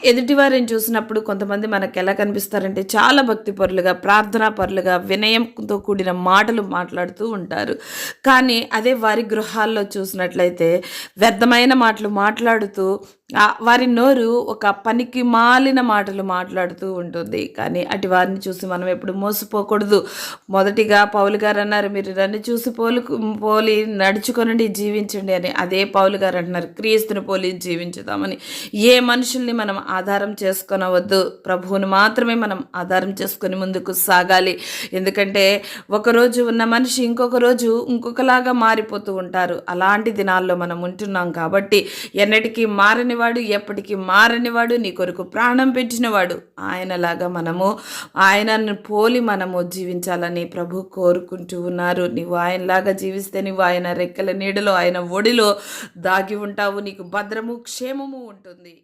ఎదుటివారిని చూసినప్పుడు కొంతమంది మనకెలా కనిపిస్తారంటే చాలా భక్తిపరులుగా, ప్రార్థనా పరులుగా, వినయంతో కూడిన మాటలు మాట్లాడుతూ ఉంటారు. కానీ అదే వారి గృహాల్లో చూసినట్లయితే వ్యర్థమైన మాటలు మాట్లాడుతూ వారి నోరు ఒక పనికి మాలిన మాటలు మాట్లాడుతూ ఉంటుంది. కానీ అటు వారిని చూసి మనం ఎప్పుడు మోసపోకూడదు. మొదటిగా పౌలు గారు అన్నారు, మీరు నన్ను చూసి పోలి నడుచుకొనండి, జీవించండి అని. అదే పౌలు గారు అంటున్నారు, క్రీస్తుని పోలి జీవించుదామని. ఏ మనుషుల్ని మనం ఆధారం చేసుకొనవద్దు, ప్రభువుని మాత్రమే మనం ఆధారం చేసుకొని ముందుకు సాగాలి. ఎందుకంటే ఒకరోజు ఉన్న మనిషి ఇంకొక రోజు ఇంకొకలాగా మారిపోతూ ఉంటారు. అలాంటి దినాల్లో మనం ఉంటున్నాం కాబట్టి ఎన్నటికీ మారనివాడు, ఎప్పటికీ మారనివాడు, నీ కొరకు ప్రాణం పెట్టినవాడు ఆయనలాగా మనము ఆయనను పోలి మనము జీవించాలని ప్రభు కోరుకుంటూ ఉన్నారు. నీవు ఆయనలాగా జీవిస్తే నువ్వు ఆయన రెక్కల నీడలో, ఆయన ఒడిలో దాగి ఉంటావు. నీకు భద్రము, క్షేమము ఉంటుంది.